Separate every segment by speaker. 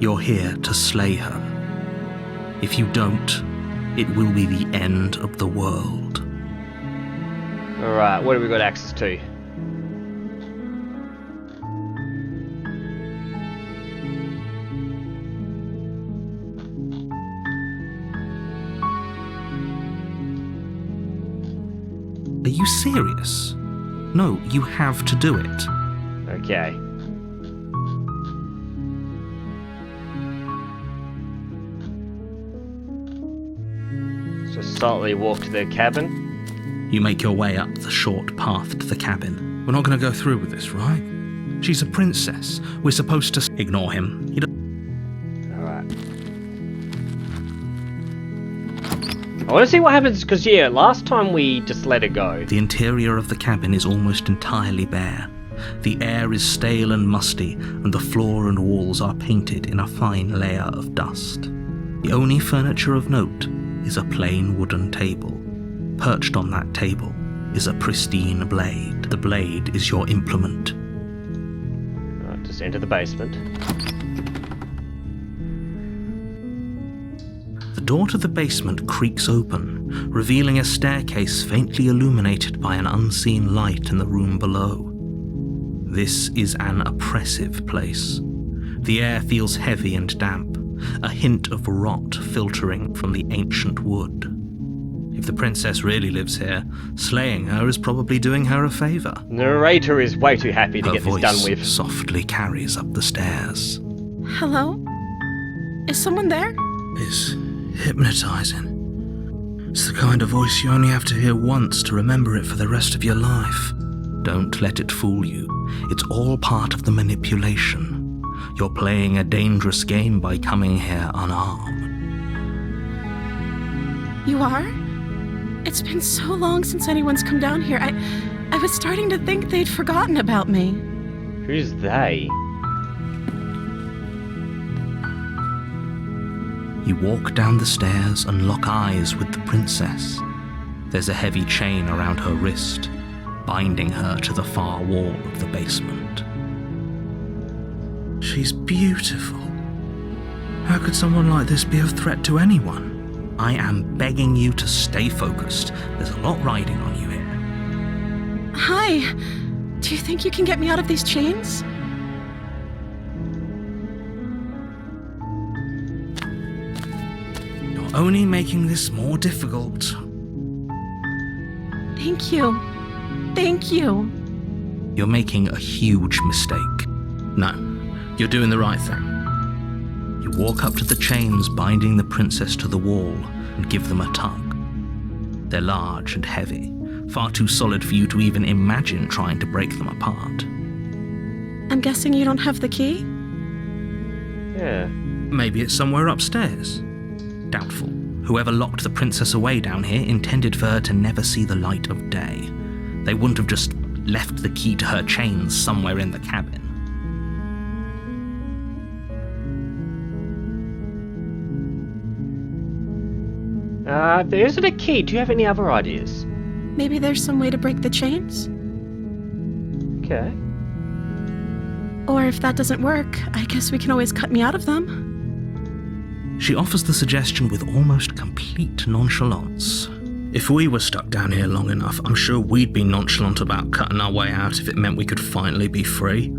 Speaker 1: You're here to slay her. If you don't, it will be the end of the world.
Speaker 2: Alright, what have we got access to?
Speaker 1: Are you serious? No, you have to do it.
Speaker 2: Okay. So silently walk to the cabin.
Speaker 1: You make your way up the short path to the cabin. We're not going to go through with this, right? She's a princess. We're supposed to ignore him.
Speaker 2: Alright. I want to see what happens, because yeah, last time we just let her go.
Speaker 1: The interior of the cabin is almost entirely bare. The air is stale and musty, and the floor and walls are painted in a fine layer of dust. The only furniture of note is a plain wooden table. Perched on that table is a pristine blade. The blade is your implement.
Speaker 2: Alright, just enter the basement.
Speaker 1: The door to the basement creaks open, revealing a staircase faintly illuminated by an unseen light in the room below. This is an oppressive place. The air feels heavy and damp, a hint of rot filtering from the ancient wood. If the princess really lives here, slaying her is probably doing her a favor.
Speaker 2: Narrator is way too happy to
Speaker 1: Her
Speaker 2: get this done
Speaker 1: voice
Speaker 2: with.
Speaker 1: softly carries up the stairs.
Speaker 3: Hello? Is someone there?
Speaker 1: It's hypnotizing. It's the kind of voice you only have to hear once to remember it for the rest of your life. Don't let it fool you. It's all part of the manipulation. You're playing a dangerous game by coming here unarmed.
Speaker 3: You are? It's been so long since anyone's come down here. I was starting to think they'd forgotten about me.
Speaker 2: Who's they?
Speaker 1: You walk down the stairs and lock eyes with the princess. There's a heavy chain around her wrist, binding her to the far wall of the basement. She's beautiful. How could someone like this be a threat to anyone? I am begging you to stay focused. There's a lot riding on you here.
Speaker 3: Hi. Do you think you can get me out of these chains?
Speaker 1: You're only making this more difficult.
Speaker 3: Thank you. Thank you.
Speaker 1: You're making a huge mistake. No, you're doing the right thing. You walk up to the chains binding the princess to the wall and give them a tug. They're large and heavy, far too solid for you to even imagine trying to break them apart.
Speaker 3: I'm guessing you don't have the key?
Speaker 2: Yeah.
Speaker 1: Maybe it's somewhere upstairs. Doubtful. Whoever locked the princess away down here intended for her to never see the light of day. They wouldn't have just left the key to her chains somewhere in the cabin.
Speaker 2: If there isn't a key, do you have any other ideas?
Speaker 3: Maybe there's some way to break the chains?
Speaker 2: Okay.
Speaker 3: Or if that doesn't work, I guess we can always cut me out of them.
Speaker 1: She offers the suggestion with almost complete nonchalance. If we were stuck down here long enough, I'm sure we'd be nonchalant about cutting our way out if it meant we could finally be free.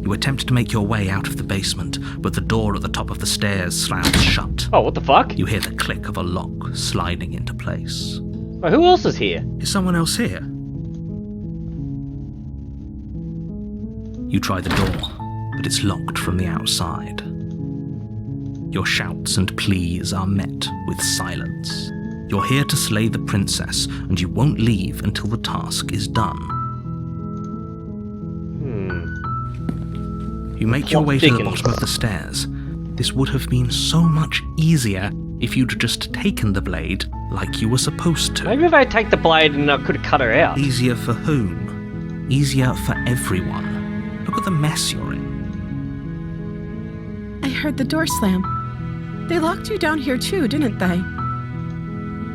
Speaker 1: You attempt to make your way out of the basement, but the door at the top of the stairs slams shut.
Speaker 2: Oh, what the fuck?
Speaker 1: You hear the click of a lock sliding into place.
Speaker 2: Well, who else is here?
Speaker 1: Is someone else here? You try the door, but it's locked from the outside. Your shouts and pleas are met with silence. You're here to slay the princess, and you won't leave until the task is done. You make your way to the bottom of the stairs. This would have been so much easier if you'd just taken the blade like you were supposed to.
Speaker 2: Maybe if I take the blade and I could have cut her out.
Speaker 1: Easier for whom? Easier for everyone. Look at the mess you're in.
Speaker 3: I heard the door slam. They locked you down here too, didn't they?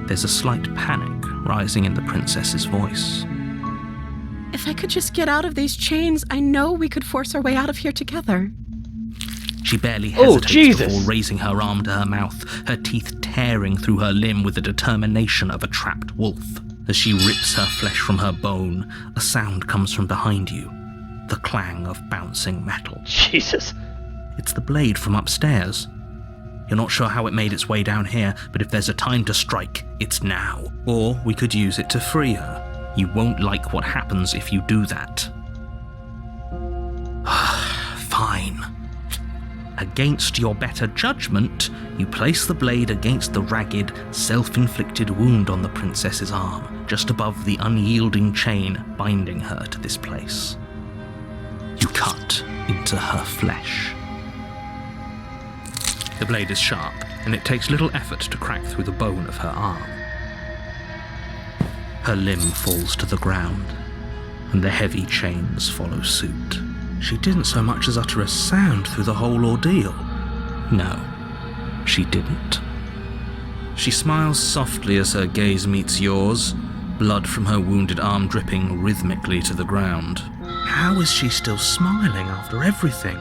Speaker 1: There's a slight panic rising in the princess's voice.
Speaker 3: If I could just get out of these chains, I know we could force our way out of here together.
Speaker 1: She barely
Speaker 2: Oh,
Speaker 1: hesitates
Speaker 2: Jesus.
Speaker 1: before raising her arm to her mouth, her teeth tearing through her limb with the determination of a trapped wolf. As she rips her flesh from her bone, a sound comes from behind you, the clang of bouncing metal.
Speaker 2: Jesus.
Speaker 1: It's the blade from upstairs. You're not sure how it made its way down here, but if there's a time to strike, it's now. Or we could use it to free her. You won't like what happens if you do that. Fine. Against your better judgment, you place the blade against the ragged, self-inflicted wound on the princess's arm, just above the unyielding chain binding her to this place. You cut into her flesh. The blade is sharp, and it takes little effort to crack through the bone of her arm. Her limb falls to the ground, and the heavy chains follow suit. She didn't so much as utter a sound through the whole ordeal. No, she didn't. She smiles softly as her gaze meets yours, blood from her wounded arm dripping rhythmically to the ground. How is she still smiling after everything?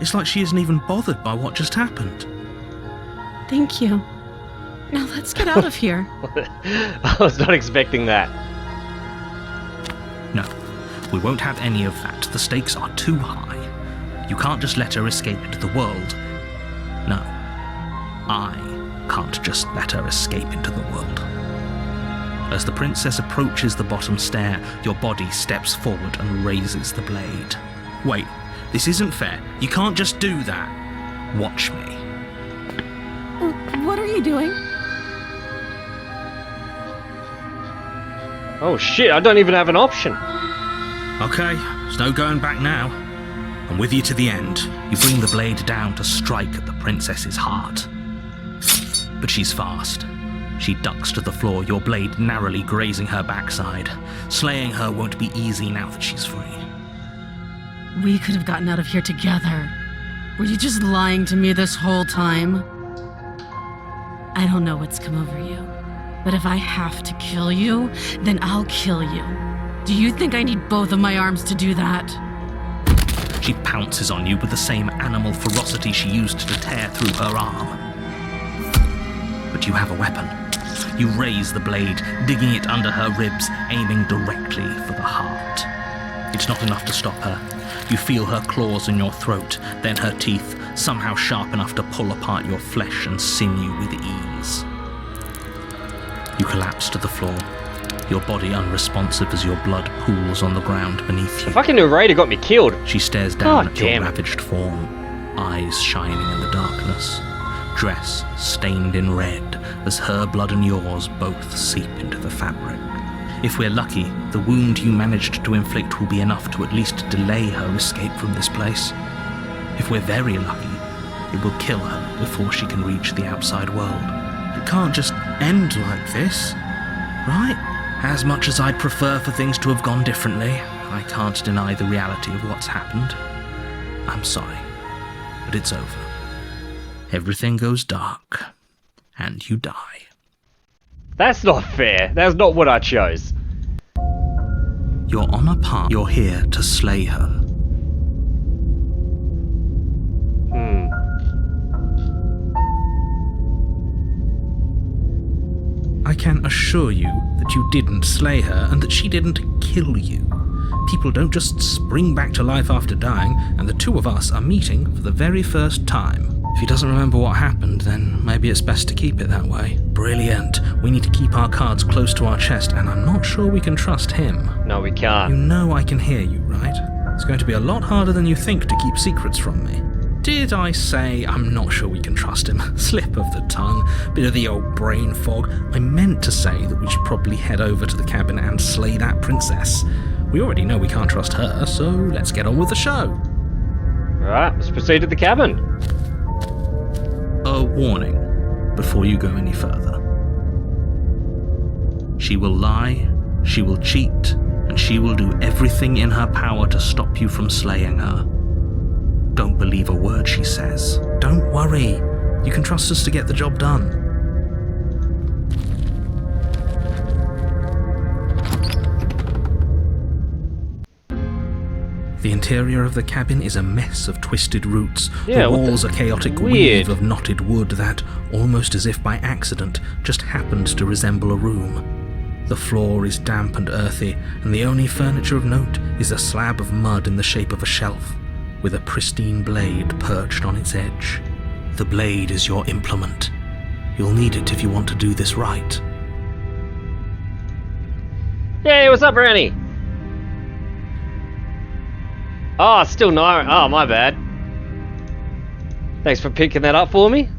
Speaker 1: It's like she isn't even bothered by what just happened.
Speaker 3: Thank you. Now let's get out of here.
Speaker 2: I was not expecting that.
Speaker 1: No, we won't have any of that. The stakes are too high. You can't just let her escape into the world. No, I can't just let her escape into the world. As the princess approaches the bottom stair, your body steps forward and raises the blade. Wait, this isn't fair. You can't just do that. Watch me.
Speaker 3: What are you doing?
Speaker 2: Oh shit, I don't even have an option.
Speaker 1: Okay, there's no going back now. I'm with you to the end. You bring the blade down to strike at the princess's heart. But she's fast. She ducks to the floor, your blade narrowly grazing her backside. Slaying her won't be easy now that she's free.
Speaker 3: We could have gotten out of here together. Were you just lying to me this whole time? I don't know what's come over you, but if I have to kill you, then I'll kill you. Do you think I need both of my arms to do that?
Speaker 1: She pounces on you with the same animal ferocity she used to tear through her arm. But you have a weapon. You raise the blade, digging it under her ribs, aiming directly for the heart. It's not enough to stop her. You feel her claws in your throat, then her teeth, somehow sharp enough to pull apart your flesh and sinew with ease. You collapse to the floor, your body unresponsive as your blood pools on the ground beneath you.
Speaker 2: The fucking narrator got me killed.
Speaker 1: She stares down
Speaker 2: God
Speaker 1: at your
Speaker 2: damn it.
Speaker 1: ravaged form, eyes shining in the darkness, dress stained in red as her blood and yours both seep into the fabric. If we're lucky, the wound you managed to inflict will be enough to at least delay her escape from this place. If we're very lucky, it will kill her before she can reach the outside world. It can't just end like this, right? As much as I'd prefer for things to have gone differently, I can't deny the reality of what's happened. I'm sorry, but it's over. Everything goes dark, and you die.
Speaker 2: That's not fair. That's not what I chose.
Speaker 1: You're on a path. You're here to slay her. I can assure you that you didn't slay her and that she didn't kill you. People don't just spring back to life after dying, and the two of us are meeting for the very first time. If he doesn't remember what happened, then maybe it's best to keep it that way. Brilliant. We need to keep our cards close to our chest, and I'm not sure we can trust him.
Speaker 2: No, we
Speaker 1: You
Speaker 2: can't.
Speaker 1: know I can hear you, right? It's going to be a lot harder than you think to keep secrets from me. Did I say I'm not sure we can trust him? Slip of the tongue, bit of the old brain fog. I meant to say that we should probably head over to the cabin and slay that princess. We already know we can't trust her, so let's get on with the show.
Speaker 2: Alright, let's proceed to the cabin.
Speaker 1: A warning before you go any further. She will lie, she will cheat, and she will do everything in her power to stop you from slaying her. Don't believe a word she says. Don't worry. You can trust us to get the job done. The interior of the cabin is a mess of twisted roots.
Speaker 2: Yeah,
Speaker 1: the walls a chaotic
Speaker 2: weird
Speaker 1: weave of knotted wood that, almost as if by accident, just happened to resemble a room. The floor is damp and earthy, and the only furniture of note is a slab of mud in the shape of a shelf, with a pristine blade perched on its edge. The blade is your implement. You'll need it if you want to do this right.
Speaker 2: Hey, what's up, Brownie? Oh, it's still no. Oh, my bad. Thanks for picking that up for me.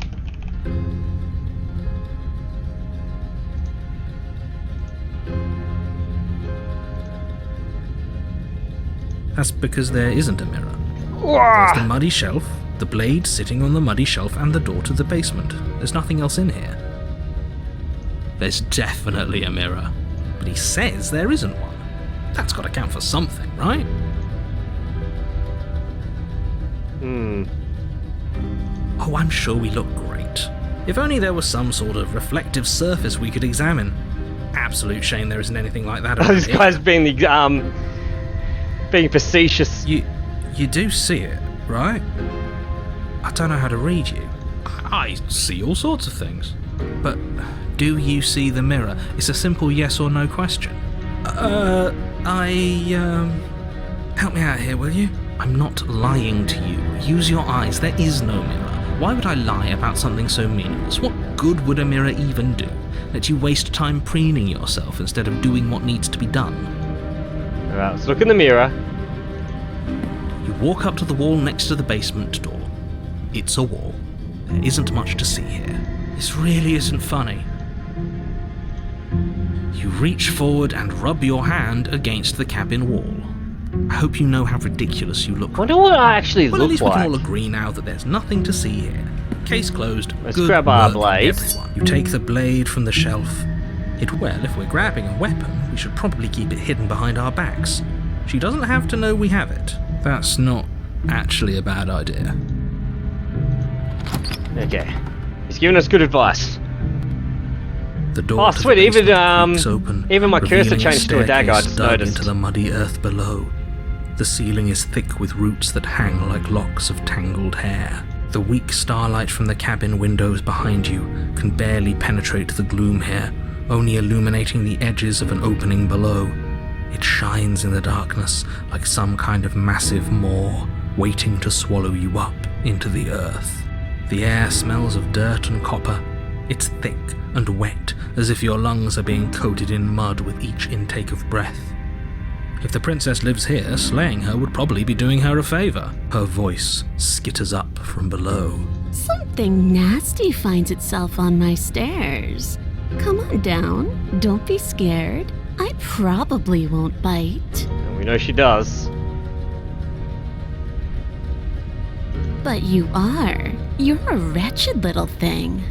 Speaker 1: That's because there isn't a mirror. There's the muddy shelf, the blade sitting on the muddy shelf, and the door to the basement. There's nothing else in here. There's definitely a mirror, but he says there isn't one. That's got to count for something, right? Oh, I'm sure we look great. If only there was some sort of reflective surface we could examine. Absolute shame there isn't anything like that around
Speaker 2: This
Speaker 1: here.
Speaker 2: guy's being the being facetious.
Speaker 1: You do see it, right? I don't know how to read you. I see all sorts of things. But do you see the mirror? It's a simple yes or no question. Help me out here, will you? I'm not lying to you. Use your eyes. There is no mirror. Why would I lie about something so meaningless? What good would a mirror even do? Let you waste time preening yourself instead of doing what needs to be done.
Speaker 2: Alright, let's look in the mirror.
Speaker 1: You walk up to the wall next to the basement door. It's a wall. There isn't much to see here. This really isn't funny. You reach forward and rub your hand against the cabin wall. I hope you know how ridiculous you look.
Speaker 2: I wonder what I actually
Speaker 1: Well, at
Speaker 2: look
Speaker 1: least we
Speaker 2: like.
Speaker 1: can all agree now that there's nothing to see here. Case closed.
Speaker 2: Let's
Speaker 1: Good
Speaker 2: grab our
Speaker 1: work,
Speaker 2: blades.
Speaker 1: everyone. You take the blade from the shelf. Well, if we're grabbing a weapon, we should probably keep it hidden behind our backs. She doesn't have to know we have it. That's not actually a bad idea.
Speaker 2: Okay. He's giving us good advice.
Speaker 1: The door
Speaker 2: Oh,
Speaker 1: to
Speaker 2: sweet,
Speaker 1: the
Speaker 2: even,
Speaker 1: basement creaks open,
Speaker 2: even my cursor
Speaker 1: revealing
Speaker 2: changed to a dagger, I
Speaker 1: staircase
Speaker 2: just
Speaker 1: dug
Speaker 2: noticed.
Speaker 1: into the muddy earth below. The ceiling is thick with roots that hang like locks of tangled hair. The weak starlight from the cabin windows behind you can barely penetrate the gloom here, only illuminating the edges of an opening below. It shines in the darkness like some kind of massive maw waiting to swallow you up into the earth. The air smells of dirt and copper. It's thick and wet, as if your lungs are being coated in mud with each intake of breath. If the princess lives here, slaying her would probably be doing her a favor. Her voice skitters up from below.
Speaker 4: Something nasty finds itself on my stairs. Come on down. Don't be scared. I probably won't bite.
Speaker 2: And we know she does.
Speaker 4: But you are. You're a wretched little thing.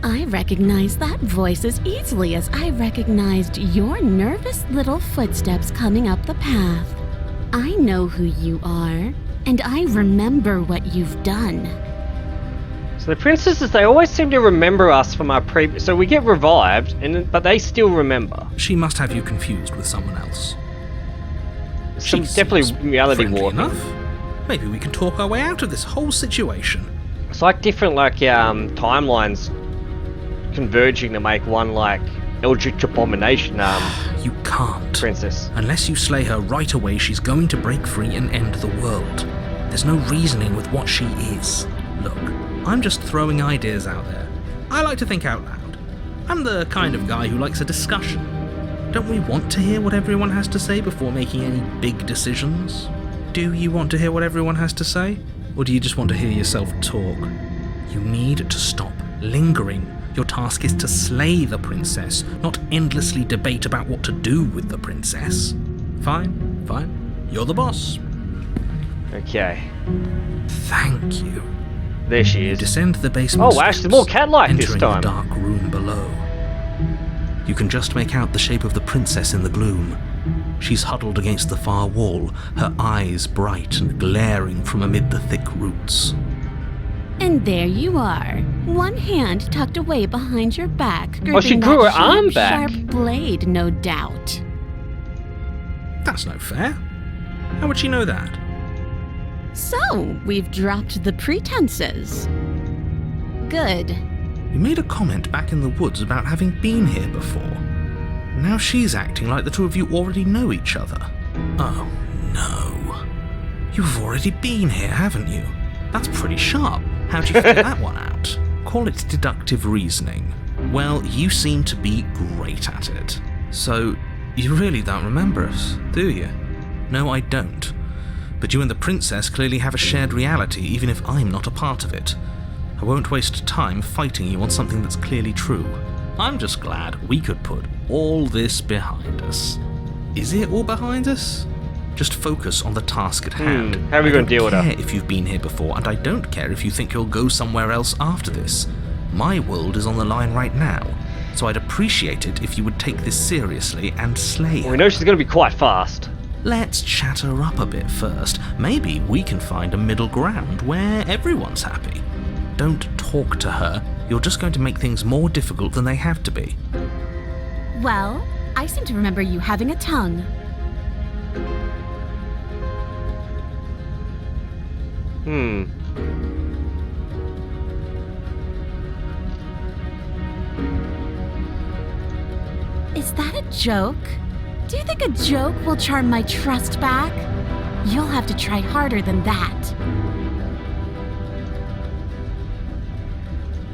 Speaker 4: I recognize that voice as easily as I recognized your nervous little footsteps coming up the path. I know who you are, and I remember what you've done.
Speaker 2: So the princesses, they always seem to remember us from our previous... So we get revived, but they still remember.
Speaker 1: She must have you confused with someone else.
Speaker 2: Some
Speaker 1: She
Speaker 2: definitely
Speaker 1: seems
Speaker 2: reality
Speaker 1: friendly
Speaker 2: warping.
Speaker 1: enough. Maybe we can talk our way out of this whole situation.
Speaker 2: It's like different timelines converging to make one Eldritch Abomination
Speaker 1: You can't.
Speaker 2: princess.
Speaker 1: Unless you slay her right away, she's going to break free and end the world. There's no reasoning with what she is. Look, I'm just throwing ideas out there. I like to think out loud. I'm the kind of guy who likes a discussion. Don't we want to hear what everyone has to say before making any big decisions? Do you want to hear what everyone has to say? Or do you just want to hear yourself talk? You need to stop lingering. Your task is to slay the princess, not endlessly debate about what to do with the princess. Fine, fine. You're the boss.
Speaker 2: Okay.
Speaker 1: Thank you.
Speaker 2: There she
Speaker 1: You
Speaker 2: is.
Speaker 1: descend the basement
Speaker 2: Oh, actually,
Speaker 1: steps,
Speaker 2: more cat-like this
Speaker 1: entering
Speaker 2: time.
Speaker 1: the dark room below. You can just make out the shape of the princess in the gloom. She's huddled against the far wall, her eyes bright and glaring from amid the thick roots.
Speaker 4: And there you are, one hand tucked away behind your back,
Speaker 2: Oh, she
Speaker 4: gripping
Speaker 2: grew
Speaker 4: that
Speaker 2: her arm
Speaker 4: sharp,
Speaker 2: back.
Speaker 4: sharp blade, no doubt.
Speaker 1: That's no fair. How would she know that?
Speaker 4: So, we've dropped the pretenses. Good.
Speaker 1: You made a comment back in the woods about having been here before. Now she's acting like the two of you already know each other. Oh, no. You've already been here, haven't you? That's pretty sharp. How'd you figure that one out? Call it deductive reasoning. Well, you seem to be great at it. So, you really don't remember us, do you? No, I don't. But you and the princess clearly have a shared reality, even if I'm not a part of it. I won't waste time fighting you on something that's clearly true. I'm just glad we could put all this behind us. Is it all behind us? Just focus on the task at hand.
Speaker 2: How are we going to deal with
Speaker 1: I
Speaker 2: her?
Speaker 1: don't care if you've been here before, and I don't care if you think you'll go somewhere else after this. My world is on the line right now, so I'd appreciate it if you would take this seriously and slay her.
Speaker 2: We know she's going to be quite fast.
Speaker 1: Let's chat her up a bit first. Maybe we can find a middle ground where everyone's happy. Don't talk to her. You're just going to make things more difficult than they have to be.
Speaker 4: Well, I seem to remember you having a tongue. Is that a joke? Do you think a joke will charm my trust back? You'll have to try harder than that.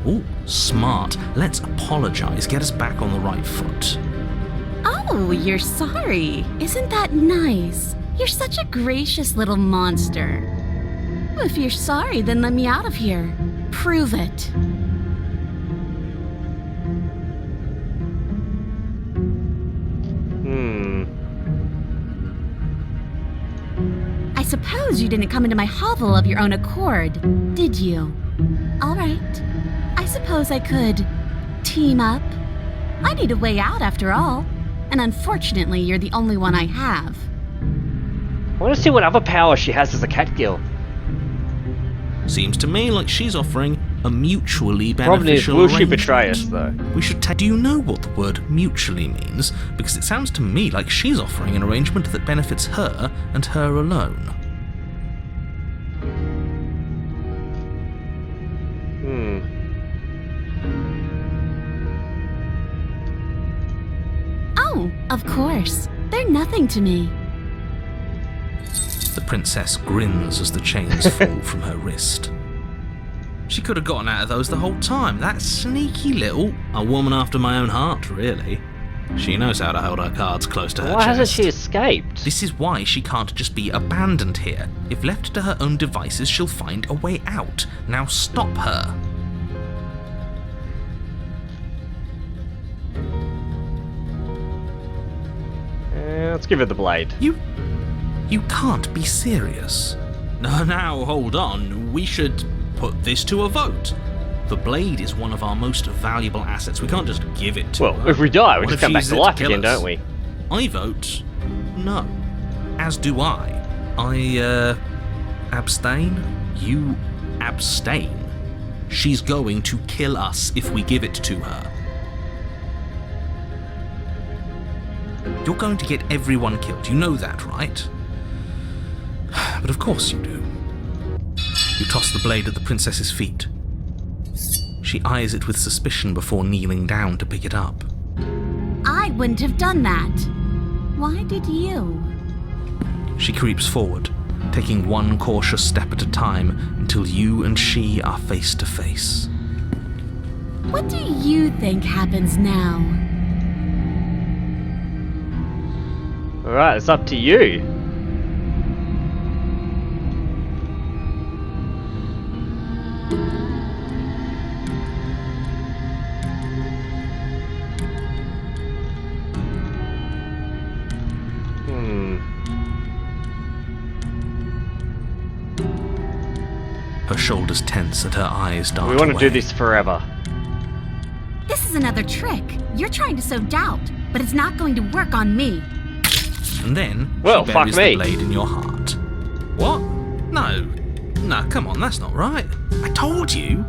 Speaker 1: Ooh, smart. Let's apologize. Get us back on the right foot.
Speaker 4: Oh, you're sorry. Isn't that nice? You're such a gracious little monster. If you're sorry, then let me out of here. Prove it. I suppose you didn't come into my hovel of your own accord, did you? All right. I suppose I could team up. I need a way out after all. And unfortunately, you're the only one I have.
Speaker 2: I want to see what other power she has as a catgill.
Speaker 1: Seems to me like she's offering a mutually
Speaker 2: Problem is,
Speaker 1: beneficial
Speaker 2: will she
Speaker 1: arrangement.
Speaker 2: betray us, though?
Speaker 1: We should do you know what the word mutually means? Because it sounds to me like she's offering an arrangement that benefits her and her alone.
Speaker 4: Oh, of course. They're nothing to me.
Speaker 1: The princess grins as the chains fall from her wrist. She could have gotten out of those the whole time. That sneaky little... A woman after my own heart, really. She knows how to hold her cards close to her
Speaker 2: Why hasn't
Speaker 1: chest.
Speaker 2: she escaped?
Speaker 1: This is why she can't just be abandoned here. If left to her own devices, she'll find a way out. Now stop her.
Speaker 2: Let's give her the blade.
Speaker 1: You can't be serious. Now, hold on. We should put this to a vote. The blade is one of our most valuable assets. We can't just give it to her.
Speaker 2: Well, if we die, we
Speaker 1: What
Speaker 2: just
Speaker 1: if
Speaker 2: come
Speaker 1: she
Speaker 2: back
Speaker 1: uses
Speaker 2: to
Speaker 1: it
Speaker 2: life
Speaker 1: kill
Speaker 2: again,
Speaker 1: us?
Speaker 2: don't we?
Speaker 1: I vote no. As do I. Abstain? You abstain. She's going to kill us if we give it to her. You're going to get everyone killed. You know that, right? But of course you do. You toss the blade at the princess's feet. She eyes it with suspicion before kneeling down to pick it up.
Speaker 4: I wouldn't have done that. Why did you?
Speaker 1: She creeps forward, taking one cautious step at a time until you and she are face to face.
Speaker 4: What do you think happens now?
Speaker 2: Alright, it's up to you.
Speaker 1: Her shoulders tense and her eyes dart
Speaker 2: We want to
Speaker 1: away.
Speaker 2: do this forever.
Speaker 4: This is another trick. You're trying to sow doubt, but it's not going to work on me.
Speaker 1: And then
Speaker 2: Well,
Speaker 1: she
Speaker 2: fuck
Speaker 1: buries
Speaker 2: me.
Speaker 1: the blade in your heart. What? No, come on, that's not right. I told you.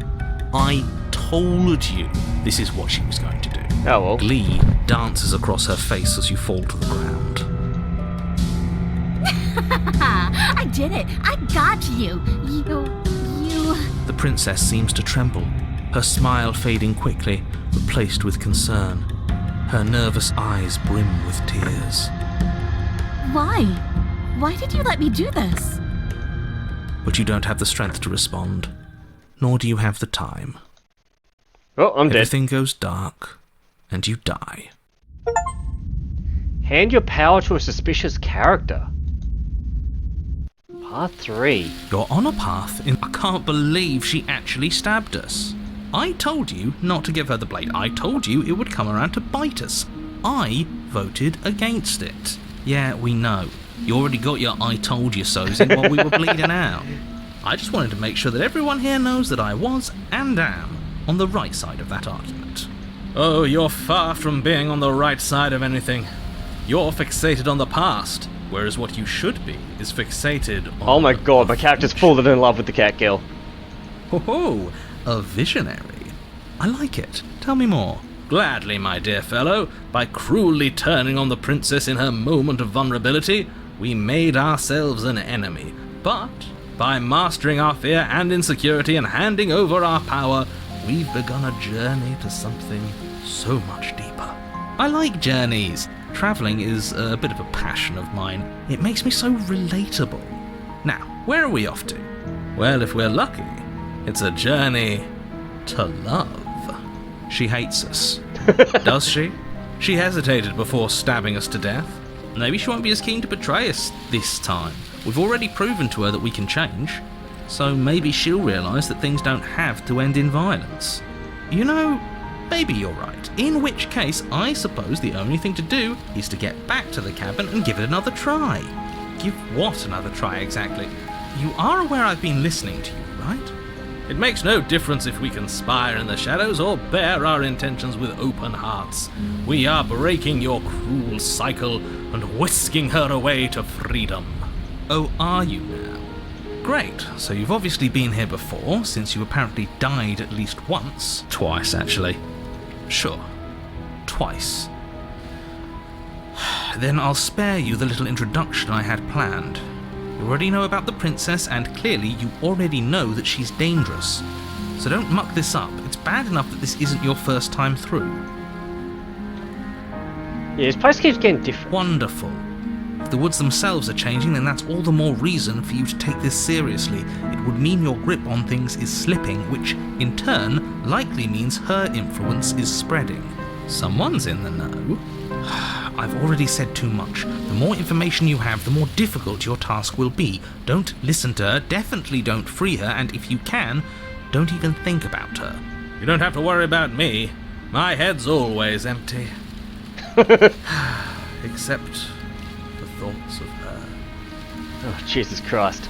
Speaker 1: This is what she was going to do.
Speaker 2: Oh well.
Speaker 1: Glee dances across her face as you fall to the ground.
Speaker 4: I did it. I got you. You...
Speaker 1: The princess seems to tremble, her smile fading quickly, replaced with concern. Her nervous eyes brim with tears.
Speaker 4: Why? Why did you let me do this?
Speaker 1: But you don't have the strength to respond, nor do you have the time.
Speaker 2: Oh, I'm dead.
Speaker 1: Everything goes dark, and you die.
Speaker 2: Hand your power to a suspicious character. Part 3.
Speaker 1: You're on a path I can't believe she actually stabbed us. I told you not to give her the blade. I told you it would come around to bite us. I voted against it. Yeah, we know. You already got your I told you so's in while we were bleeding out. I just wanted to make sure that everyone here knows that I was, and am, on the right side of that argument. Oh, you're far from being on the right side of anything. You're fixated on the past, whereas what you should be is fixated on...
Speaker 2: Oh my god, my character's fallen in love with the cat girl.
Speaker 1: Ho-ho, a visionary. I like it. Tell me more. Gladly, my dear fellow. By cruelly turning on the princess in her moment of vulnerability, we made ourselves an enemy. But by mastering our fear and insecurity and handing over our power, we've begun a journey to something so much deeper. I like journeys. Travelling is a bit of a passion of mine. It makes me so relatable. Now, where are we off to? Well, if we're lucky, it's a journey to love. She hates us. Does she? She hesitated before stabbing us to death. Maybe she won't be as keen to betray us this time. We've already proven to her that we can change. So maybe she'll realise that things don't have to end in violence. You know, maybe you're right. In which case, I suppose the only thing to do is to get back to the cabin and give it another try. Give what another try exactly? You are aware I've been listening to you, right? It makes no difference if we conspire in the shadows or bear our intentions with open hearts. We are breaking your cruel cycle and whisking her away to freedom. Oh, are you now? Great, so you've obviously been here before, since you apparently died at least once. Twice, actually. Sure. Twice. Then I'll spare you the little introduction I had planned. You already know about the princess, and clearly you already know that she's dangerous. So don't muck this up. It's bad enough that this isn't your first time through.
Speaker 2: Yeah, this place keeps getting different.
Speaker 1: Wonderful. If the woods themselves are changing, then that's all the more reason for you to take this seriously. It would mean your grip on things is slipping, which, in turn, likely means her influence is spreading. Someone's in the know. I've already said too much. The more information you have, the more difficult your task will be. Don't listen to her, definitely don't free her, and if you can, don't even think about her. You don't have to worry about me. My head's always empty. Except the thoughts of her.
Speaker 2: Oh, Jesus Christ.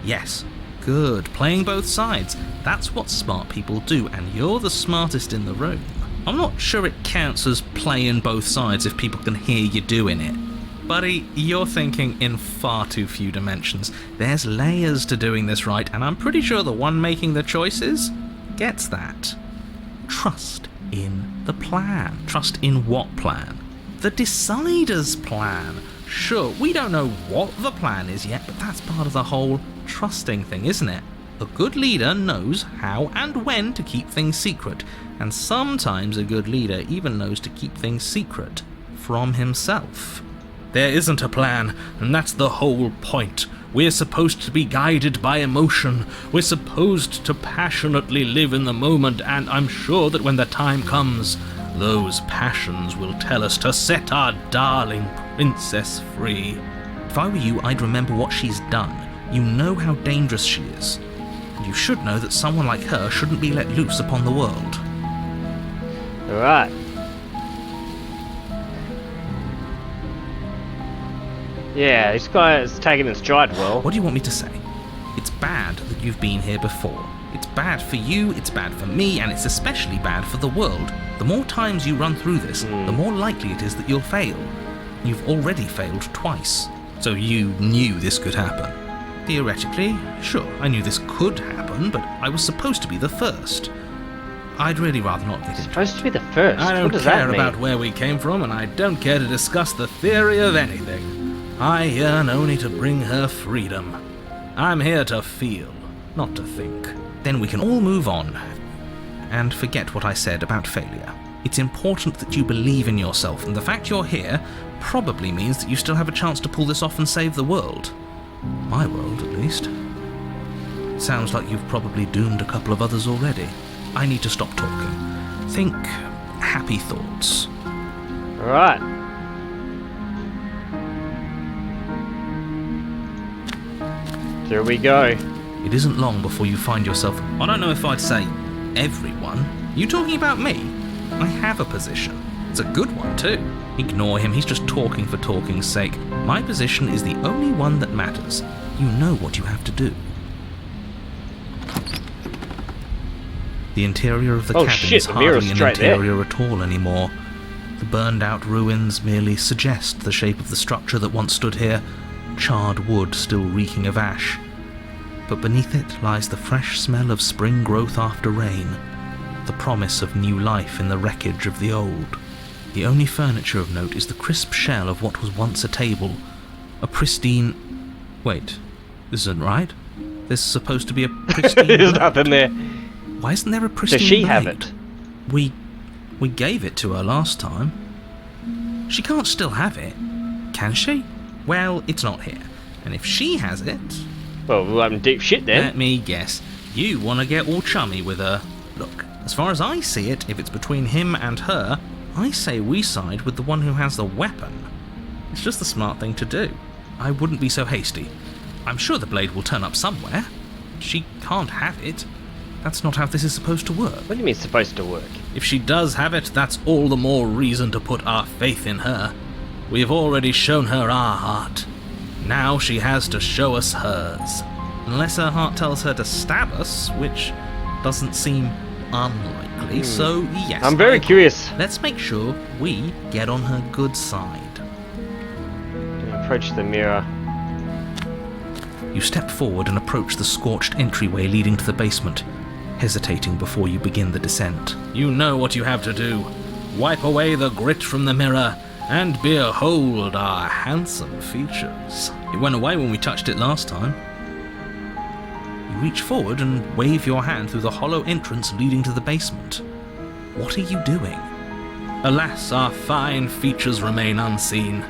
Speaker 1: Yes. Good. Playing both sides. That's what smart people do, and you're the smartest in the room. I'm not sure it counts as playing both sides if people can hear you doing it. Buddy, you're thinking in far too few dimensions. There's layers to doing this right, and I'm pretty sure the one making the choices gets that. Trust in the plan. Trust in what plan? The decider's plan. Sure, we don't know what the plan is yet, but that's part of the whole trusting thing, isn't it? A good leader knows how and when to keep things secret, and sometimes a good leader even knows to keep things secret from himself. There isn't a plan, and that's the whole point. We're supposed to be guided by emotion. We're supposed to passionately live in the moment, and I'm sure that when the time comes, those passions will tell us to set our darling princess free. If I were you, I'd remember what she's done. You know how dangerous she is. And you should know that someone like her shouldn't be let loose upon the world.
Speaker 2: Alright. Yeah, this guy is taking in stride well.
Speaker 1: What do you want me to say? It's bad that you've been here before. It's bad for you, it's bad for me, and it's especially bad for the world. The more times you run through this, the more likely it is that you'll fail. You've already failed twice. So you knew this could happen. Theoretically, sure, I knew this could happen, but I was supposed to be the first. I'd really rather not get into it.
Speaker 2: Supposed to be the first.
Speaker 1: I don't
Speaker 2: what does
Speaker 1: care
Speaker 2: that mean?
Speaker 1: about where we came from, and I don't care to discuss the theory of anything. I yearn only to bring her freedom. I'm here to feel, not to think. Then we can all move on and forget what I said about failure. It's important that you believe in yourself, and the fact you're here probably means that you still have a chance to pull this off and save the world. My world, at least. Sounds like you've probably doomed a couple of others already. I need to stop talking. Think happy thoughts.
Speaker 2: Alright. Here we go.
Speaker 1: It isn't long before you find yourself, I don't know if I'd say everyone. You talking about me? I have a position. It's a good one too. Ignore him, he's just talking for talking's sake. My position is the only one that matters. You know what you have to do. The interior of the cabin
Speaker 2: shit,
Speaker 1: is
Speaker 2: the mirror's
Speaker 1: hardly an
Speaker 2: straight there.
Speaker 1: interior at all anymore. The burned-out ruins merely suggest the shape of the structure that once stood here, charred wood still reeking of ash. But beneath it lies the fresh smell of spring growth after rain, the promise of new life in the wreckage of the old. The only furniture of note is the crisp shell of what was once a table, a pristine... Wait, this isn't right? There's supposed to be a pristine...
Speaker 2: There's nothing there.
Speaker 1: Why isn't there a pristine
Speaker 2: Does she
Speaker 1: blade?
Speaker 2: have it?
Speaker 1: We gave it to her last time. She can't still have it, can she? Well, it's not here. And if she has it...
Speaker 2: Well, we're having deep shit then.
Speaker 1: Let me guess. You want to get all chummy with her. Look, as far as I see it, if it's between him and her, I say we side with the one who has the weapon. It's just the smart thing to do. I wouldn't be so hasty. I'm sure the blade will turn up somewhere. She can't have it. That's not how this is supposed to work.
Speaker 2: What do you mean supposed to work?
Speaker 1: If she does have it, that's all the more reason to put our faith in her. We have already shown her our heart. Now she has to show us hers. Unless her heart tells her to stab us, which doesn't seem unlikely, so yes.
Speaker 2: I'm very curious.
Speaker 1: Let's make sure we get on her good side.
Speaker 2: Approach the mirror.
Speaker 1: You step forward and approach the scorched entryway leading to the basement, hesitating before you begin the descent. You know what you have to do. Wipe away the grit from the mirror, and behold our handsome features. It went away when we touched it last time. You reach forward and wave your hand through the hollow entrance leading to the basement. What are you doing? Alas, our fine features remain unseen.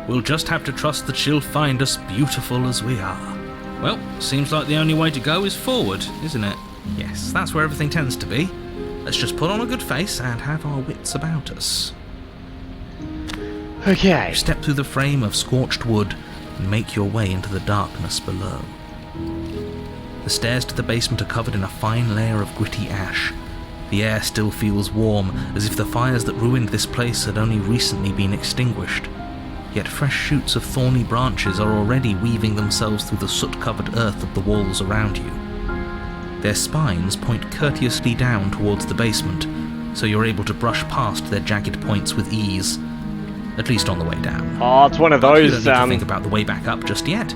Speaker 1: We'll just have to trust that she'll find us beautiful as we are. Well, seems like the only way to go is forward, isn't it? Yes, that's where everything tends to be. Let's just put on a good face and have our wits about us.
Speaker 2: Okay.
Speaker 1: You step through the frame of scorched wood and make your way into the darkness below. The stairs to the basement are covered in a fine layer of gritty ash. The air still feels warm, as if the fires that ruined this place had only recently been extinguished. Yet fresh shoots of thorny branches are already weaving themselves through the soot-covered earth of the walls around you. Their spines point courteously down towards the basement, so you're able to brush past their jagged points with ease, at least on the way down.
Speaker 2: Oh, it's one of
Speaker 1: You
Speaker 2: those,
Speaker 1: don't need to think about the way back up just yet.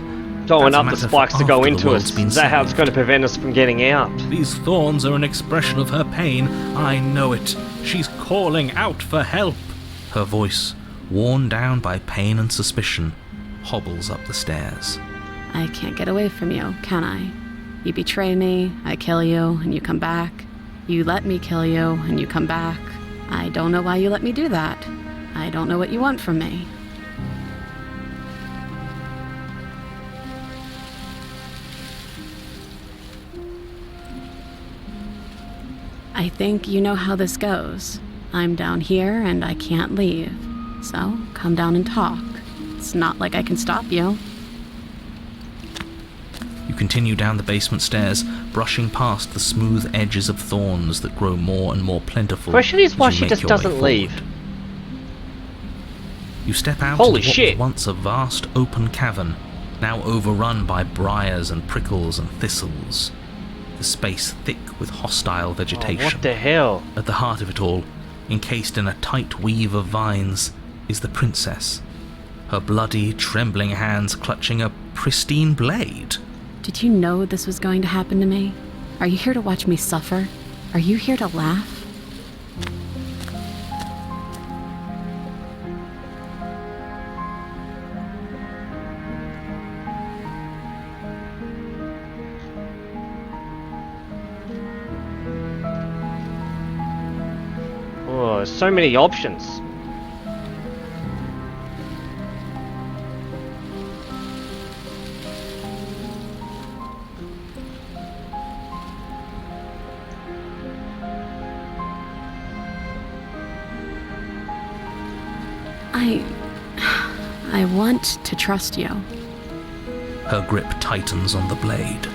Speaker 2: throwing
Speaker 1: That's a
Speaker 2: up the
Speaker 1: matter for
Speaker 2: spikes to go
Speaker 1: after the
Speaker 2: into
Speaker 1: world's
Speaker 2: us.
Speaker 1: been
Speaker 2: Is that how it's
Speaker 1: saved.
Speaker 2: going to prevent us from getting out?
Speaker 1: These thorns are an expression of her pain. I know it. She's calling out for help. Her voice, worn down by pain and suspicion, hobbles up the stairs.
Speaker 4: I can't get away from you, can I? You betray me, I kill you, and you come back. You let me kill you, and you come back. I don't know why you let me do that. I don't know what you want from me. I think you know how this goes. I'm down here and I can't leave. So, come down and talk. It's not like I can stop you.
Speaker 1: You continue down the basement stairs, brushing past the smooth edges of thorns that grow more and more plentiful.
Speaker 2: Question is
Speaker 1: as
Speaker 2: why
Speaker 1: you
Speaker 2: she
Speaker 1: make
Speaker 2: just
Speaker 1: your way
Speaker 2: doesn't leave.
Speaker 1: forward. You step out
Speaker 2: Holy
Speaker 1: into what
Speaker 2: shit.
Speaker 1: was once a vast open cavern, now overrun by briars and prickles and thistles. The space thick with hostile
Speaker 2: Oh,
Speaker 1: vegetation.
Speaker 2: what the hell?
Speaker 1: At the heart of it all, encased in a tight weave of vines, is the princess, her bloody, trembling hands clutching a pristine blade.
Speaker 4: Did you know this was going to happen to me? Are you here to watch me suffer? Are you here to laugh?
Speaker 2: Oh, there's so many options.
Speaker 4: I want to trust you.
Speaker 1: Her grip tightens on the blade.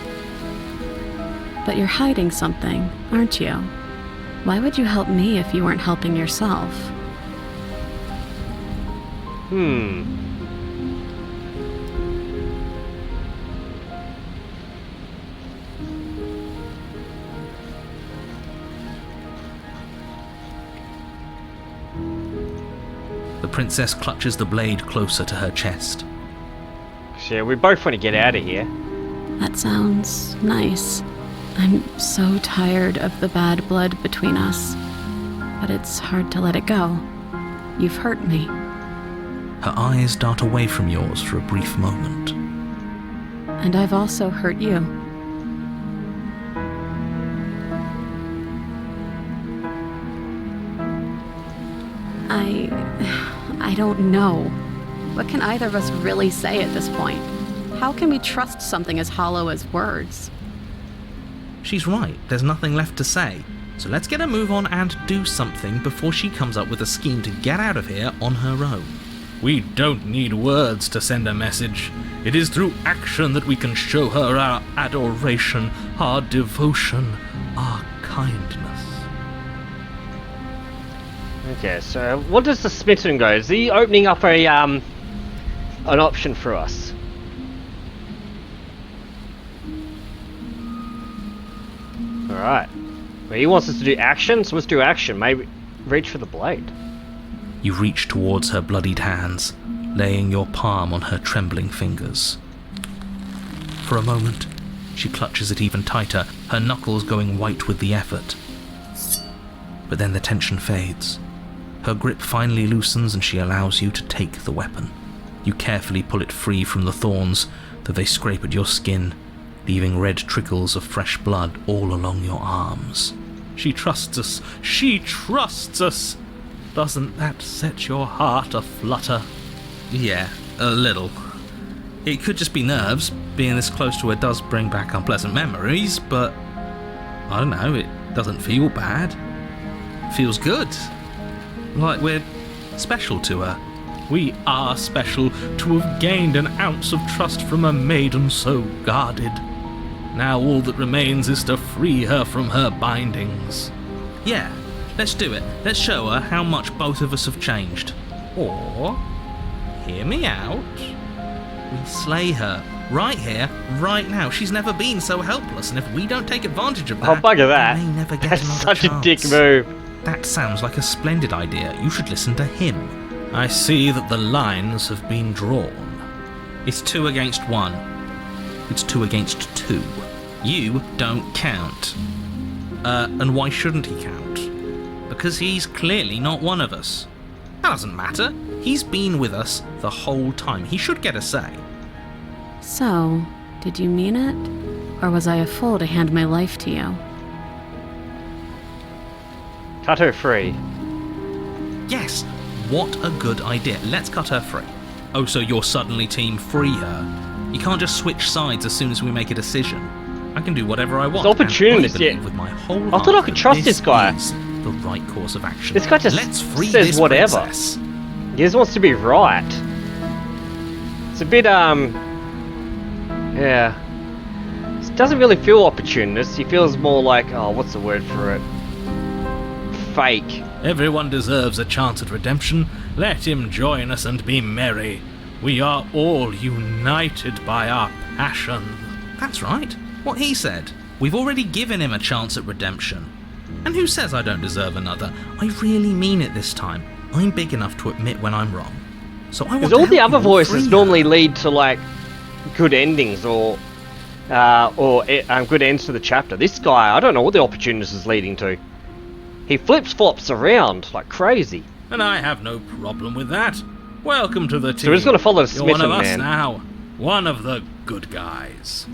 Speaker 4: But you're hiding something, aren't you? Why would you help me if you weren't helping yourself?
Speaker 1: The princess clutches the blade closer to her chest.
Speaker 2: Yeah, we both want to get out of here.
Speaker 4: That sounds nice. I'm so tired of the bad blood between us. But it's hard to let it go. You've hurt me.
Speaker 1: Her eyes dart away from yours for a brief moment.
Speaker 4: And I've also hurt you. I don't know. What can either of us really say at this point? How can we trust something as hollow as words?
Speaker 1: She's right, there's nothing left to say. So let's get a move on and do something before she comes up with a scheme to get out of here on her own. We don't need words to send a message. It is through action that we can show her our adoration, our devotion, our kindness.
Speaker 2: Okay, so what does the smitten go? Is he opening up a an option for us? Alright. Well, he wants us to do action, so let's do action. Maybe reach for the blade.
Speaker 1: You reach towards her bloodied hands, laying your palm on her trembling fingers. For a moment, she clutches it even tighter, her knuckles going white with the effort. But then the tension fades. Her grip finally loosens and she allows you to take the weapon. You carefully pull it free from the thorns, though they scrape at your skin, leaving red trickles of fresh blood all along your arms. She trusts us! She trusts us! Doesn't that set your heart aflutter? Yeah, a little. It could just be nerves. Being this close to her does bring back unpleasant memories, but I don't know, it doesn't feel bad. It feels good. Like we're special to her. We are special to have gained an ounce of trust from a maiden so guarded. Now all that remains is to free her from her bindings. Yeah, let's do it. Let's show her how much both of us have changed. Or, hear me out, we slay her. Right here, right now. She's never been so helpless, and if we don't take advantage of that,
Speaker 2: Oh, bugger that.
Speaker 1: we may never get
Speaker 2: That's
Speaker 1: another
Speaker 2: such
Speaker 1: chance.
Speaker 2: a dick move.
Speaker 1: That sounds like a splendid idea. You should listen to him. I see that the lines have been drawn. It's 2 against 1. It's 2 against 2. You don't count. And why shouldn't he count? Because he's clearly not one of us. That doesn't matter. He's been with us the whole time. He should get a say.
Speaker 4: So, did you mean it? Or was I a fool to hand my life to you?
Speaker 2: Cut her free.
Speaker 1: Yes, what a good idea. Let's cut her free. Oh, so you're suddenly team free her. You can't just switch sides as soon as we make a decision. I can do whatever I want.
Speaker 2: It's opportunist,
Speaker 1: and I believe
Speaker 2: yeah.
Speaker 1: with my whole
Speaker 2: I thought I could
Speaker 1: heart
Speaker 2: trust
Speaker 1: that
Speaker 2: this guy.
Speaker 1: is the right course of action.
Speaker 2: This guy just
Speaker 1: Let's free
Speaker 2: says
Speaker 1: this
Speaker 2: whatever.
Speaker 1: princess.
Speaker 2: He just wants to be right. It's a bit, yeah. It doesn't really feel opportunist. He feels more like, oh, what's the word for it? Fake.
Speaker 1: Everyone deserves a chance at redemption. Let him join us and be merry. We are all united by our passion. That's right. What he said. We've already given him a chance at redemption. And who says I don't deserve another? I really mean it this time. I'm big enough to admit when I'm wrong. So I want
Speaker 2: Because
Speaker 1: to
Speaker 2: all the
Speaker 1: help
Speaker 2: other
Speaker 1: you all
Speaker 2: voices
Speaker 1: free
Speaker 2: normally
Speaker 1: her.
Speaker 2: lead to, like, good endings or good ends to the chapter. This guy, I don't know what the opportunity is leading to. He flips-flops around like crazy.
Speaker 1: And I have no problem with that. Welcome to the team.
Speaker 2: So we're just gonna follow the
Speaker 1: You're one of
Speaker 2: smithing
Speaker 1: us
Speaker 2: man.
Speaker 1: now. One of the good guys.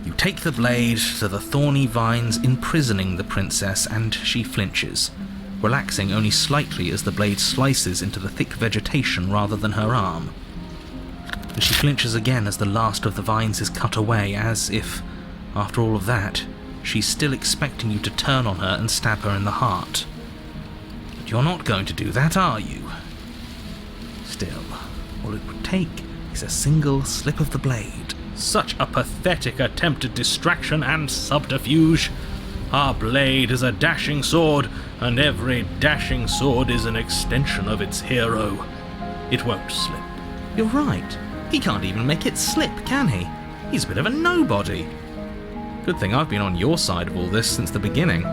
Speaker 1: You take the blade to the thorny vines imprisoning the princess, and she flinches, relaxing only slightly as the blade slices into the thick vegetation rather than her arm. And she flinches again as the last of the vines is cut away, as if, after all of that, she's still expecting you to turn on her and stab her in the heart. But you're not going to do that, are you? Still, all it would take is a single slip of the blade. Such a pathetic attempt at distraction and subterfuge. Our blade is a dashing sword, and every dashing sword is an extension of its hero. It won't slip. You're right. He can't even make it slip, can he? He's a bit of a nobody. Good thing I've been on your side of all this since the beginning.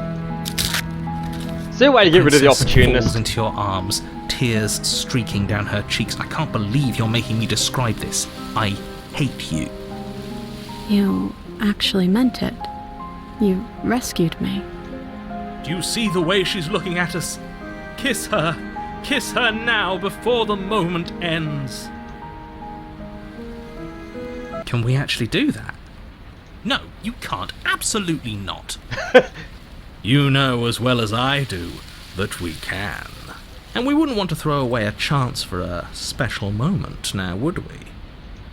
Speaker 2: Is there a way to get rid of the
Speaker 1: Princess
Speaker 2: opportunist?
Speaker 1: falls into your arms, tears streaking down her cheeks. I can't believe you're making me describe this. I hate you.
Speaker 4: You actually meant it. You rescued me.
Speaker 1: Do you see the way she's looking at us? Kiss her. Kiss her now before the moment ends. Can we actually do that? No, you can't. Absolutely not. You know as well as I do that we can. And we wouldn't want to throw away a chance for a special moment, now would we?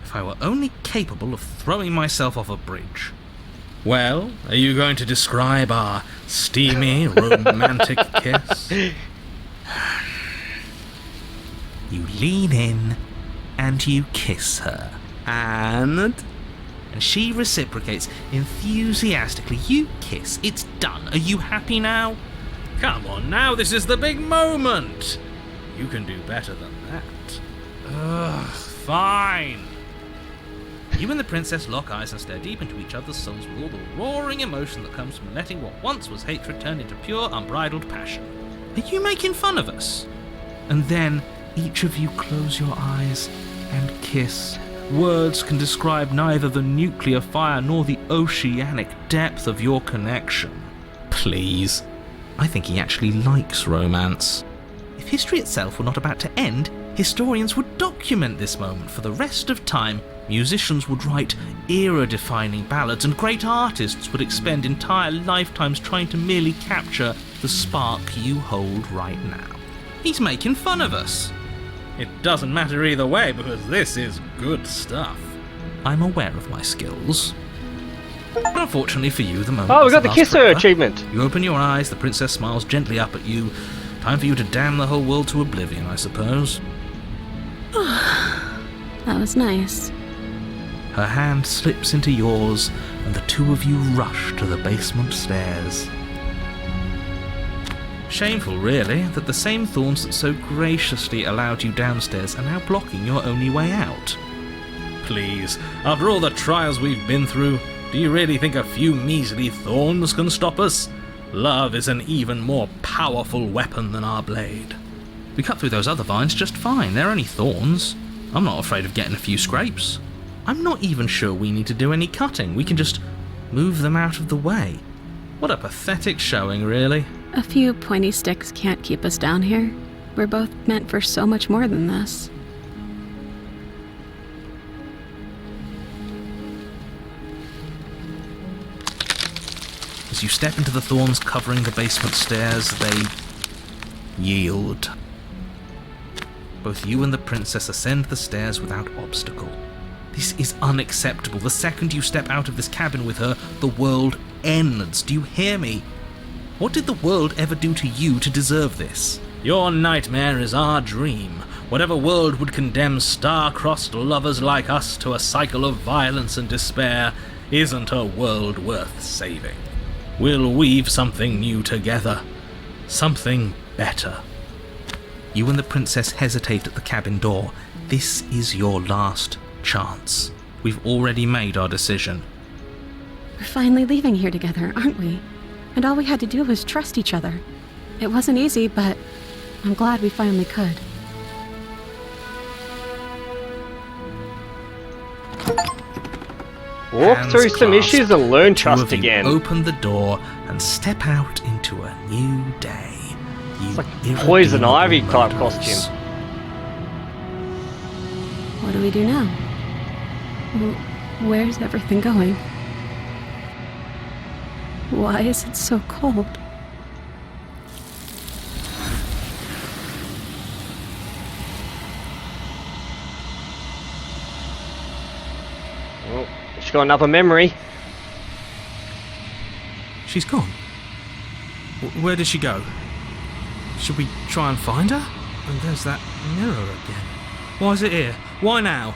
Speaker 1: If I were only capable of throwing myself off a bridge. Well, are you going to describe our steamy, romantic kiss? You lean in and you kiss her. And she reciprocates enthusiastically. You kiss. It's done. Are you happy now? Come on now, this is the big moment. You can do better than that. Ugh, fine. You and the princess lock eyes and stare deep into each other's souls with all the roaring emotion that comes from letting what once was hatred turn into pure, unbridled passion. Are you making fun of us? And then each of you close your eyes and kiss. Words can describe neither the nuclear fire nor the oceanic depth of your connection. Please. I think he actually likes romance. If history itself were not about to end, historians would document this moment for the rest of time. Musicians would write era-defining ballads, and great artists would expend entire lifetimes trying to merely capture the spark you hold right now. He's making fun of us. It doesn't matter either way, because this is good stuff. I'm aware of my skills. But unfortunately for you, the moment
Speaker 2: Oh, we got the
Speaker 1: doesn't last
Speaker 2: kisser
Speaker 1: forever.
Speaker 2: achievement.
Speaker 1: You open your eyes, the princess smiles gently up at you. Time for you to damn the whole world to oblivion, I suppose.
Speaker 4: That was nice.
Speaker 1: Her hand slips into yours, and the two of you rush to the basement stairs. Shameful, really, that the same thorns that so graciously allowed you downstairs are now blocking your only way out. Please, after all the trials we've been through, do you really think a few measly thorns can stop us? Love is an even more powerful weapon than our blade. We cut through those other vines just fine, they're only thorns. I'm not afraid of getting a few scrapes. I'm not even sure we need to do any cutting, we can just move them out of the way. What a pathetic showing, really.
Speaker 4: A few pointy sticks can't keep us down here. We're both meant for so much more than this.
Speaker 1: As you step into the thorns covering the basement stairs, they yield. Both you and the princess ascend the stairs without obstacle. This is unacceptable. The second you step out of this cabin with her, the world ends. Do you hear me? What did the world ever do to you to deserve this? Your nightmare is our dream. Whatever world would condemn star-crossed lovers like us to a cycle of violence and despair isn't a world worth saving. We'll weave something new together. Something better. You and the princess hesitate at the cabin door. This is your last chance. We've already made our decision.
Speaker 4: We're finally leaving here together, aren't we? And all we had to do was trust each other. It wasn't easy, but I'm glad we finally could.
Speaker 2: Walk
Speaker 1: Hands
Speaker 2: through some
Speaker 1: clasped,
Speaker 2: issues and learn
Speaker 1: two
Speaker 2: trust
Speaker 1: of you
Speaker 2: again.
Speaker 1: open the door and step out into a new day. You
Speaker 2: It's like Poison
Speaker 1: irredeemable
Speaker 2: Ivy type
Speaker 1: murderers.
Speaker 2: costume.
Speaker 4: What do we do now? Where's everything going? Why is it so cold?
Speaker 2: Oh, she got another memory.
Speaker 1: She's gone. Where did she go? Should we try and find her? And there's that mirror again. Why is it here? Why now?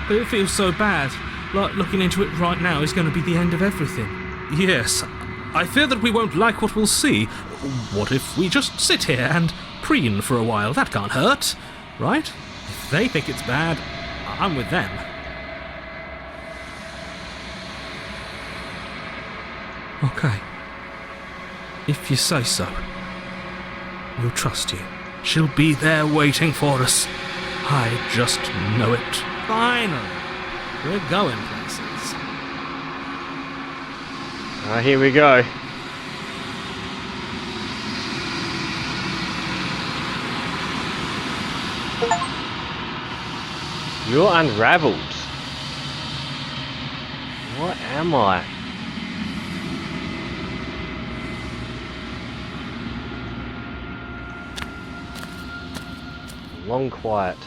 Speaker 1: But it feels so bad. Like looking into it right now is going to be the end of everything. Yes, I fear that we won't like what we'll see. What if we just sit here and preen for a while? That can't hurt, right? If they think it's bad, I'm with them. Okay. If you say so. We'll trust you. She'll be there waiting for us. I just know it. Finally! We're going places.
Speaker 2: Here we go. You're unraveled. What am I? Long quiet.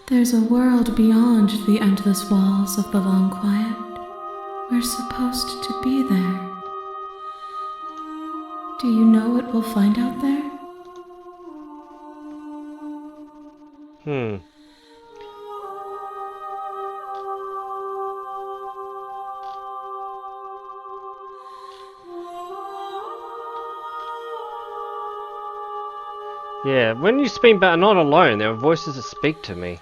Speaker 5: There's a world beyond the endless walls of the long quiet. We're supposed to be there. Do you know what we'll find out there?
Speaker 2: Yeah, when you speak about not alone, there are voices that speak to me.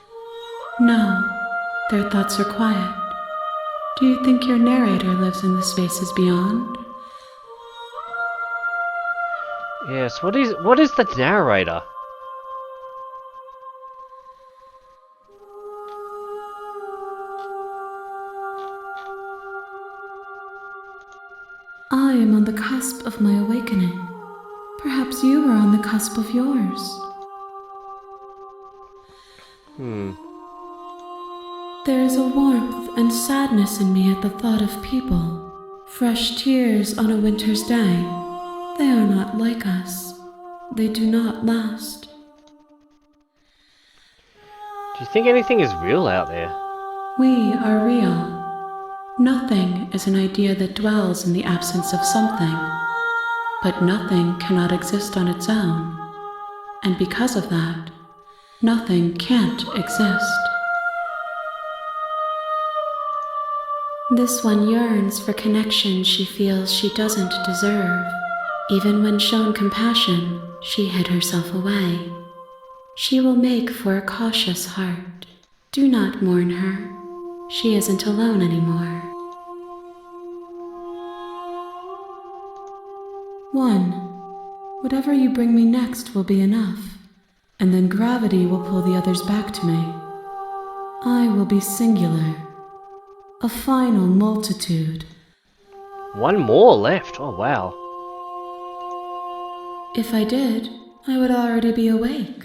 Speaker 5: No, their thoughts are quiet. Do you think your narrator lives in the spaces beyond?
Speaker 2: Yes, what is the narrator?
Speaker 5: I am on the cusp of my awakening. Perhaps you are on the cusp of yours. There is a warmth and sadness in me at the thought of people. Fresh tears on a winter's day. They are not like us. They do not last.
Speaker 2: Do you think anything is real out there?
Speaker 5: We are real. Nothing is an idea that dwells in the absence of something. But nothing cannot exist on its own. And because of that, nothing can't exist. This one yearns for connection she feels she doesn't deserve. Even when shown compassion, she hid herself away. She will make for a cautious heart. Do not mourn her. She isn't alone anymore. 1. Whatever you bring me next will be enough, and then gravity will pull the others back to me. I will be singular. A final multitude.
Speaker 2: One more left. Oh wow.
Speaker 5: If I did, I would already be awake.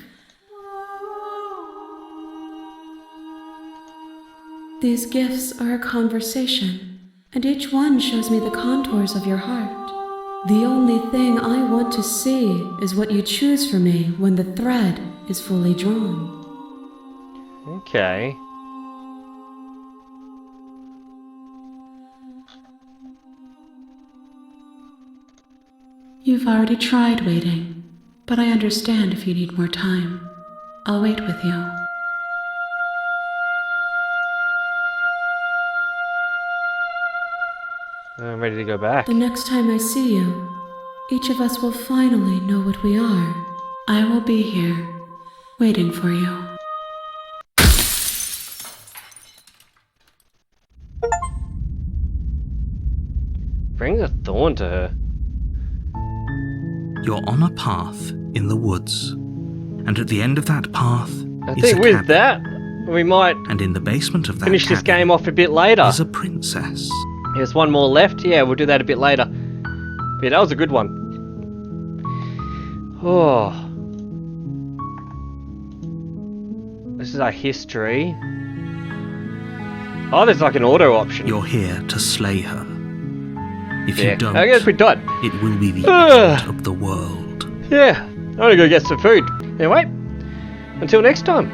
Speaker 5: These gifts are a conversation, and each one shows me the contours of your heart. The only thing I want to see is what you choose for me when the thread is fully drawn.
Speaker 2: Okay.
Speaker 5: You've already tried waiting, but I understand if you need more time. I'll wait with you.
Speaker 2: I'm ready to go back.
Speaker 5: The next time I see you, each of us will finally know what we are. I will be here, waiting for you.
Speaker 2: Bring the thorn to her.
Speaker 1: You're on a path in the woods, and at the end of that path
Speaker 2: I
Speaker 1: is
Speaker 2: think
Speaker 1: a
Speaker 2: with
Speaker 1: cabin.
Speaker 2: that, we might
Speaker 1: And in the basement of that
Speaker 2: finish this
Speaker 1: cabin
Speaker 2: game off a bit later.
Speaker 1: is a princess.
Speaker 2: There's one more left. Yeah, we'll do that a bit later. But yeah, that was a good one. Oh. This is our history. Oh, there's like an auto option.
Speaker 1: You're here to slay her. If
Speaker 2: Yeah,
Speaker 1: you don't,
Speaker 2: I guess we're done.
Speaker 1: it will be the end of the world.
Speaker 2: Yeah, I'm gonna go get some food. Anyway, until next time.